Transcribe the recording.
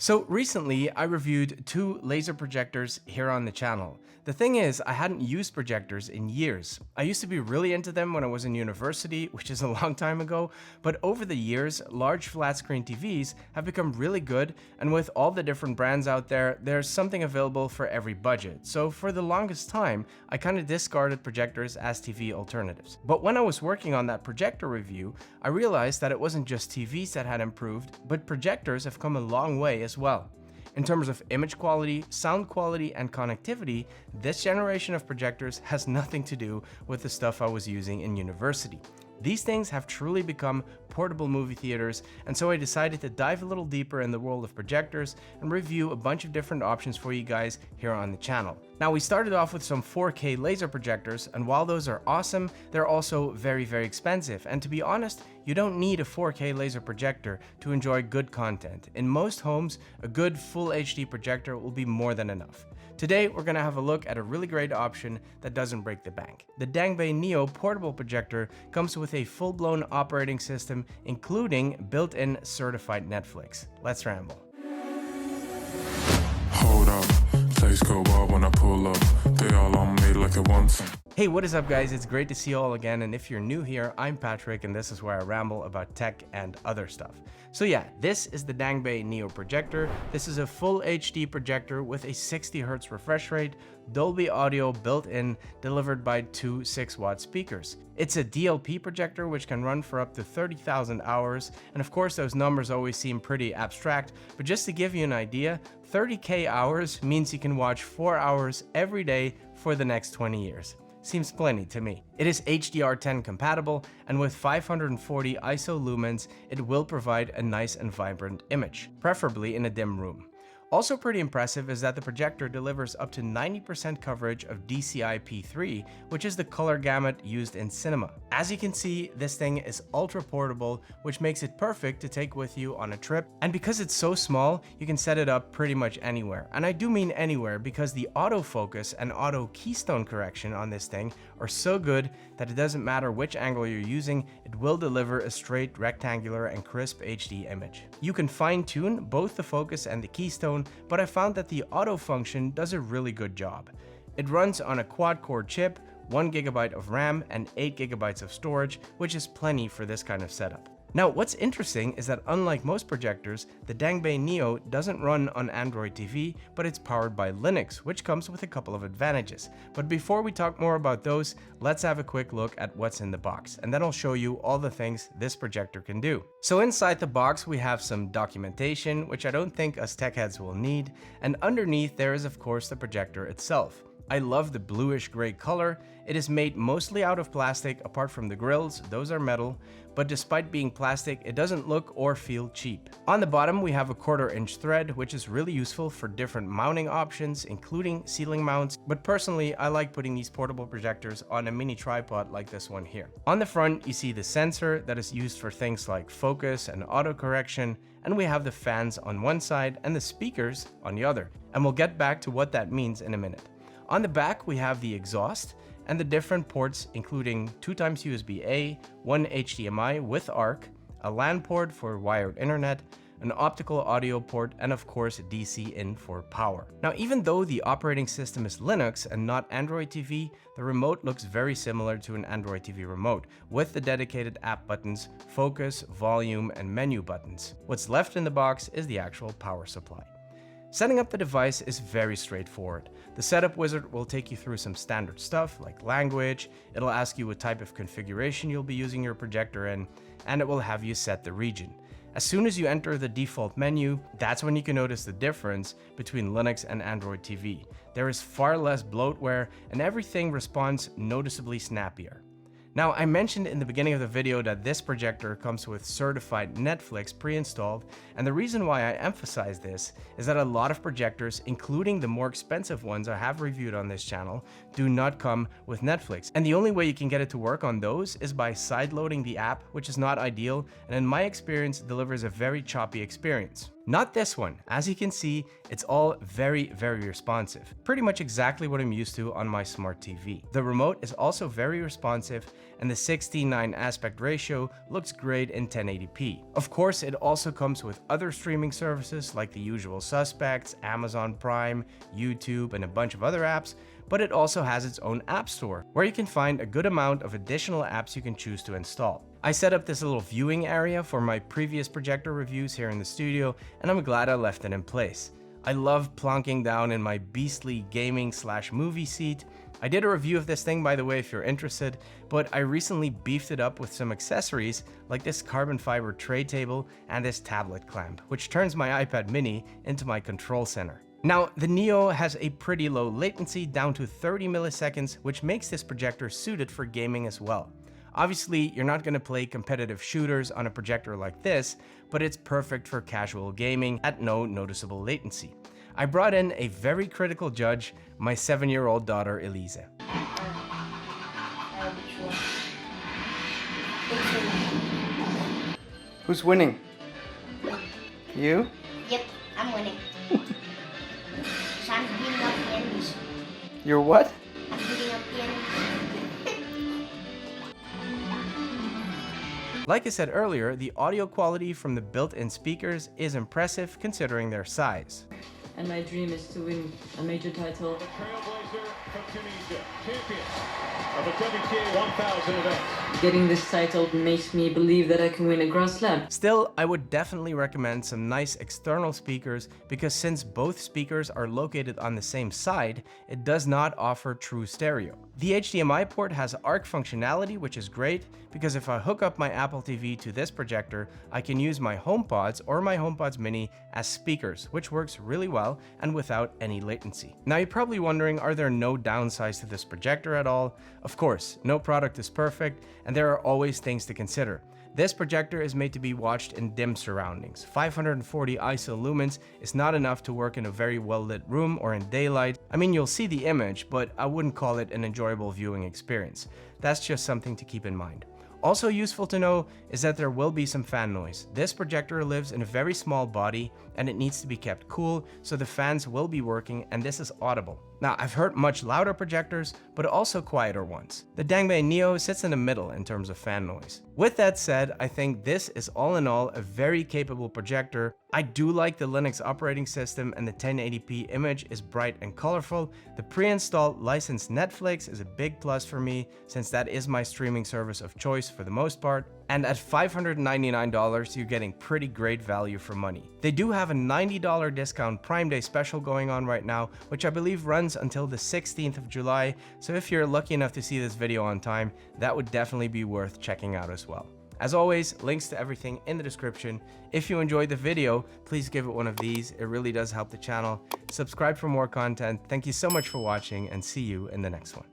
So recently, I reviewed 2 laser projectors here on the channel. The thing is, I hadn't used projectors in years. I used to be really into them when I was in university, which is a long time ago, but over the years, large flat screen TVs have become really good, and with all the different brands out there, there's something available for every budget. So for the longest time, I kind of discarded projectors as TV alternatives. But when I was working on that projector review, I realized that it wasn't just TVs that had improved, but projectors have come a long way as well. In terms of image quality, sound quality, and connectivity, this generation of projectors has nothing to do with the stuff I was using in university. These things have truly become portable movie theaters, and so I decided to dive a little deeper in the world of projectors and review a bunch of different options for you guys here on the channel. Now, we started off with some 4K laser projectors, and while those are awesome, they're also very expensive. And to be honest, you don't need a 4K laser projector to enjoy good content. In most homes, a good full HD projector will be more than enough. Today, we're going to have a look at a really great option that doesn't break the bank. The Dangbei Neo portable projector comes with a full-blown operating system, including built-in certified Netflix. Let's ramble. Hold up, place go wild when I pull up. They all on me like it wants. Hey, what is up guys? It's great to see you all again, and if you're new here, I'm Patrick and this is where I ramble about tech and other stuff. So yeah, this is the Dangbei Neo projector. This is a full HD projector with a 60Hz refresh rate, Dolby audio built in, delivered by 2 6-watt speakers. It's a DLP projector which can run for up to 30,000 hours, and of course those numbers always seem pretty abstract, but just to give you an idea, 30k hours means you can watch 4 hours every day for the next 20 years. Seems plenty to me. It is HDR10 compatible, and with 540 ISO lumens, it will provide a nice and vibrant image, preferably in a dim room. Also pretty impressive is that the projector delivers up to 90% coverage of DCI-P3, which is the color gamut used in cinema. As you can see, this thing is ultra portable, which makes it perfect to take with you on a trip. And because it's so small, you can set it up pretty much anywhere. And I do mean anywhere because the autofocus and auto keystone correction on this thing are so good that it doesn't matter which angle you're using, it will deliver a straight rectangular and crisp HD image. You can fine-tune both the focus and the keystone, but I found that the auto function does a really good job. It runs on a quad-core chip, 1GB of RAM, and 8GB of storage, which is plenty for this kind of setup. Now, what's interesting is that unlike most projectors, the Dangbei Neo doesn't run on Android TV, but it's powered by Linux, which comes with a couple of advantages. But before we talk more about those, let's have a quick look at what's in the box, and then I'll show you all the things this projector can do. So inside the box, we have some documentation, which I don't think us tech heads will need, and underneath there is of course the projector itself. I love the bluish gray color. It is made mostly out of plastic apart from the grills, those are metal, but despite being plastic, it doesn't look or feel cheap. On the bottom we have a 1/4 inch thread, which is really useful for different mounting options, including ceiling mounts, but personally I like putting these portable projectors on a mini tripod like this one here. On the front you see the sensor that is used for things like focus and auto correction, and we have the fans on one side and the speakers on the other, and we'll get back to what that means in a minute. On the back, we have the exhaust and the different ports, including 2x USB-A, 1 HDMI with ARC, a LAN port for wired internet, an optical audio port, and of course DC in for power. Now, even though the operating system is Linux and not Android TV, the remote looks very similar to an Android TV remote, with the dedicated app buttons, focus, volume, and menu buttons. What's left in the box is the actual power supply. Setting up the device is very straightforward. The setup wizard will take you through some standard stuff like language, it'll ask you what type of configuration you'll be using your projector in, and it will have you set the region. As soon as you enter the default menu, that's when you can notice the difference between Linux and Android TV. There is far less bloatware and everything responds noticeably snappier. Now, I mentioned in the beginning of the video that this projector comes with certified Netflix pre-installed, and the reason why I emphasize this is that a lot of projectors, including the more expensive ones I have reviewed on this channel, do not come with Netflix. And the only way you can get it to work on those is by sideloading the app, which is not ideal, and in my experience delivers a very choppy experience. Not this one. As you can see, it's all very responsive. Pretty much exactly what I'm used to on my smart TV. The remote is also very responsive, and the 16:9 aspect ratio looks great in 1080p. Of course, it also comes with other streaming services like the usual suspects, Amazon Prime, YouTube, and a bunch of other apps, but it also has its own app store, where you can find a good amount of additional apps you can choose to install. I set up this little viewing area for my previous projector reviews here in the studio, and I'm glad I left it in place. I love plonking down in my beastly gaming/movie seat. I did a review of this thing, by the way, if you're interested, but I recently beefed it up with some accessories like this carbon fiber tray table and this tablet clamp, which turns my iPad mini into my control center. Now, the Neo has a pretty low latency down to 30 milliseconds, which makes this projector suited for gaming as well. Obviously, you're not going to play competitive shooters on a projector like this, but it's perfect for casual gaming at no noticeable latency. I brought in a very critical judge, my 7-year-old daughter Elise. Who's winning? You? Yep, I'm winning. So I'm beating up the enemies. You're what? I'm beating up the enemies. Like I said earlier, the audio quality from the built-in speakers is impressive considering their size. And my dream is to win a major title. The trailblazer from Tunisia, champion of the WTA 1000 event. Getting this title makes me believe that I can win a Grand Slam. Still, I would definitely recommend some nice external speakers, because since both speakers are located on the same side, it does not offer true stereo. The HDMI port has ARC functionality, which is great, because if I hook up my Apple TV to this projector, I can use my HomePods or my HomePods Mini as speakers, which works really well and without any latency. Now you're probably wondering, are there no downsides to this projector at all? Of course, no product is perfect, and there are always things to consider. This projector is made to be watched in dim surroundings. 540 ISO lumens is not enough to work in a very well lit room or in daylight. I mean, you'll see the image, but I wouldn't call it an enjoyable viewing experience. That's just something to keep in mind. Also useful to know is that there will be some fan noise. This projector lives in a very small body and it needs to be kept cool, so the fans will be working, and this is audible. Now, I've heard much louder projectors, but also quieter ones. The Dangbei Neo sits in the middle in terms of fan noise. With that said, I think this is all in all a very capable projector. I do like the Linux operating system, and the 1080p image is bright and colorful. The pre-installed licensed Netflix is a big plus for me, since that is my streaming service of choice for the most part. And at $599, you're getting pretty great value for money. They do have a $90 discount Prime Day special going on right now, which I believe runs until the 16th of July. So if you're lucky enough to see this video on time, that would definitely be worth checking out as well. As always, links to everything in the description. If you enjoyed the video, please give it one of these. It really does help the channel. Subscribe for more content. Thank you so much for watching, and see you in the next one.